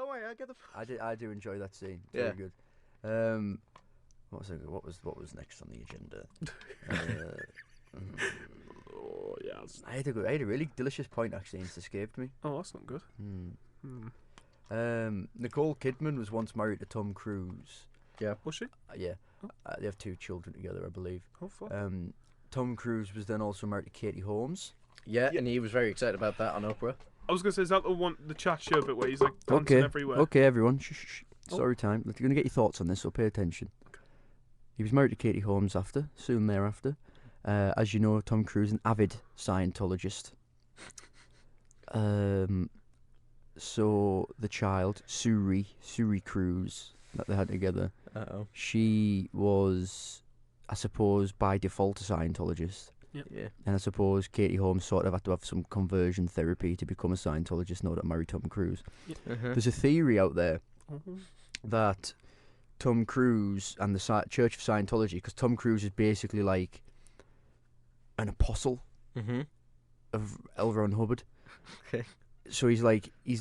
don't worry, I get the. I do enjoy that scene. It's Yeah. very good. What was next on the agenda? Oh yes. I had a really delicious point actually, and it's escaped me. Oh, that's not good. Nicole Kidman was once married to Tom Cruise. Was she? Yeah, Oh. they have 2 children together, I believe. Oh fuck. Tom Cruise was then also married to Katie Holmes. Yeah, and he was very excited about that on Oprah. I was gonna say, is that the chat show bit where he's like dancing everywhere? Okay, everyone. Shh. Oh. Story time. You're going to get your thoughts on this, so pay attention. Okay. He was married to Katie Holmes soon thereafter. As you know, Tom Cruise, an avid Scientologist. So the child, Suri Cruise, that they had together, she was, I suppose, by default a Scientologist. Yeah. And I suppose Katie Holmes sort of had to have some conversion therapy to become a Scientologist now that married Tom Cruise. There's a theory out there that Tom Cruise and the Church of Scientology, because Tom Cruise is basically like an apostle of L. Ron Hubbard. Okay. So he's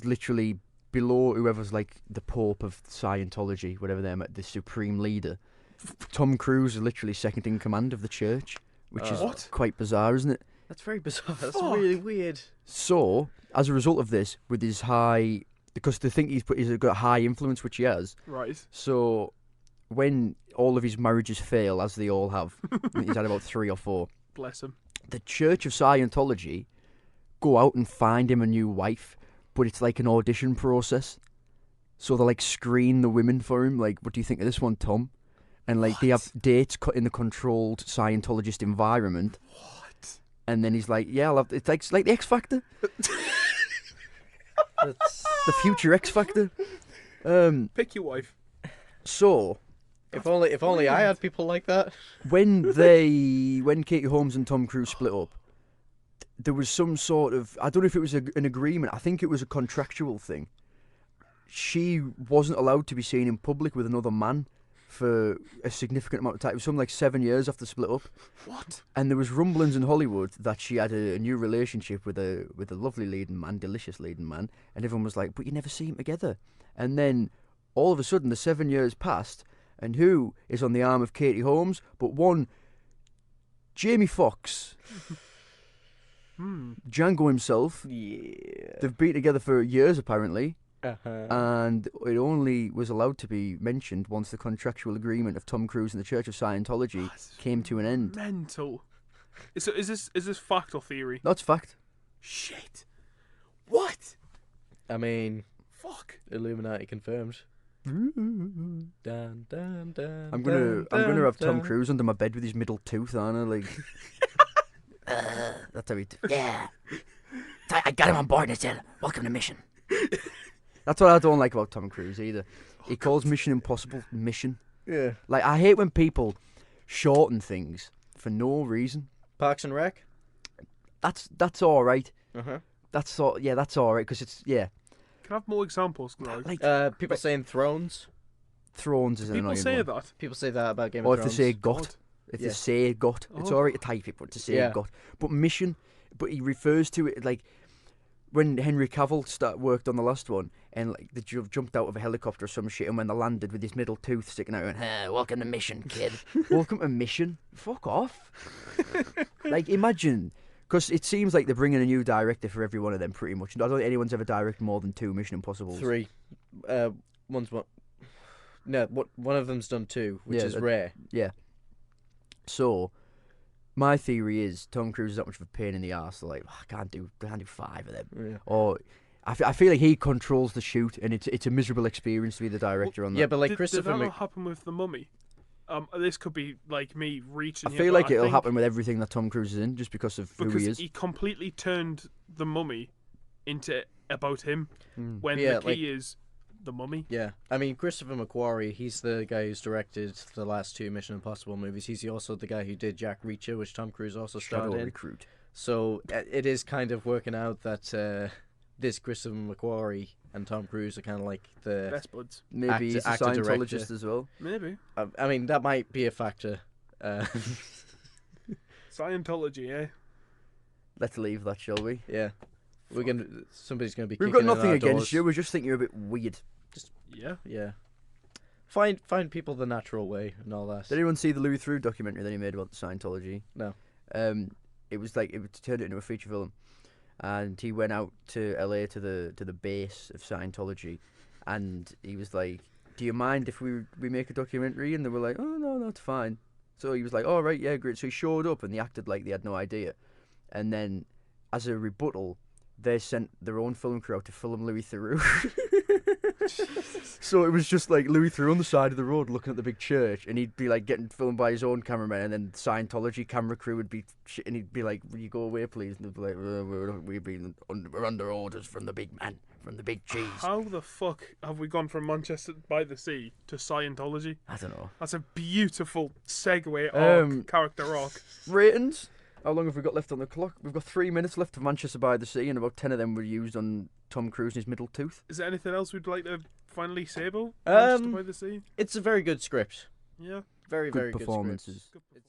literally below whoever's like the Pope of Scientology, whatever they're, the supreme leader. Tom Cruise is literally second in command of the church, which is quite bizarre, isn't it? That's very bizarre. That's really weird. So, as a result of this, with his high, because they think he's got high influence, which he has. Right. So, when all of his marriages fail, as they all have, he's had about 3 or 4. Bless him. The Church of Scientology go out and find him a new wife, but it's like an audition process. So they like screen the women for him. Like, what do you think of this one, Tom? And like they have dates cut in the controlled Scientologist environment. What? And then he's like, "Yeah, I'll have it's like the X Factor." That's... The future X Factor. Pick your wife. So, if only I had people like that. when Katie Holmes and Tom Cruise split up, there was some sort of, I don't know if it was an agreement. I think it was a contractual thing. She wasn't allowed to be seen in public with another man for a significant amount of time. It was something like 7 years after split up. What? And there was rumblings in Hollywood that she had a new relationship with a lovely leading man, delicious leading man, and everyone was like, "But you never see them together." And then all of a sudden, the 7 years passed, and who is on the arm of Katie Holmes but one Jamie Foxx, Django himself. Yeah. They've been together for years apparently. Uh-huh. And it only was allowed to be mentioned once the contractual agreement of Tom Cruise and the Church of Scientology came to an end. Mental. Is this fact or theory? That's fact. Shit. What? I mean, Fuck. Illuminati confirmed. Dun, dun, dun, I'm gonna have Tom Cruise under my bed with his middle tooth, aren't I? Like, that's how he. Yeah. I got him on board and I said, "Welcome to mission." That's what I don't like about Tom Cruise either. He calls Mission Impossible Mission. Yeah. Like, I hate when people shorten things for no reason. Parks and Rec. That's all right. Uh-huh. That's all right because it's Can I have more examples? like People saying Thrones. Thrones is an People annoying say one. that. People say that about Game Or of if Thrones. they say got. God. If Yeah. they say got. It's Oh. alright to type it, but to say got. But mission, but he refers to it like when Henry Cavill worked on the last one and like they jumped out of a helicopter or some shit, and when they landed with his middle tooth sticking out, and welcome to mission, kid. Welcome to mission. Fuck off. Like, imagine. Because it seems like they're bringing a new director for every one of them, pretty much. I don't think anyone's ever directed more than 2 Mission Impossibles. 3. One's one. No, one of them's done 2, which is rare. Yeah. So, my theory is Tom Cruise is that much of a pain in the arse. So like, I can't do 5 of them. Yeah. Or I feel like he controls the shoot, and it's a miserable experience to be the director on that. Yeah, but like Did Christopher that not happen with The Mummy? This could be like me reaching. I feel like it'll happen with everything that Tom Cruise is in, just because of who he because is. he completely turned The Mummy into about him when Yeah, the key is The Mummy. Yeah, I mean, Christopher McQuarrie, he's the guy who's directed the last 2 Mission Impossible movies. He's also the guy who did Jack Reacher, which Tom Cruise also starred Shadow in. Recruit. So it is kind of working out that this Christopher McQuarrie and Tom Cruise are kind of like the... Best buds. Maybe he's a actor, Scientologist director. as well. Maybe. I mean, that might be a factor. Scientology, eh? Let's leave that, shall we? Yeah. Somebody's gonna be. We've kicking got in nothing our against doors. you. We just think you're a bit weird. Yeah. Yeah. Find people the natural way and all that. Did anyone see the Louis Theroux documentary that he made about Scientology? No. It was like it turned it into a feature film, and he went out to LA to the base of Scientology, and he was like, "Do you mind if we make a documentary?" And they were like, "Oh no, it's fine." So he was like, "All right, yeah, great." So he showed up, and they acted like they had no idea, and then as a rebuttal, they sent their own film crew out to film Louis Theroux. So it was just like Louis Theroux on the side of the road looking at the big church, and he'd be like getting filmed by his own cameraman, and then Scientology camera crew would be shit, and he'd be like, "Will you go away, please?" And they'd be like, we're under orders from the big man, from the big cheese." How the fuck have we gone from Manchester by the Sea to Scientology? I don't know. That's a beautiful segue character arc. Ratings? How long have we got left on the clock? We've got 3 minutes left of Manchester by the Sea, and about 10 of them were used on Tom Cruise and his middle tooth. Is there anything else we'd like to finally say about Manchester by the Sea? It's a very good script. Yeah. Very, Good very performances. good script.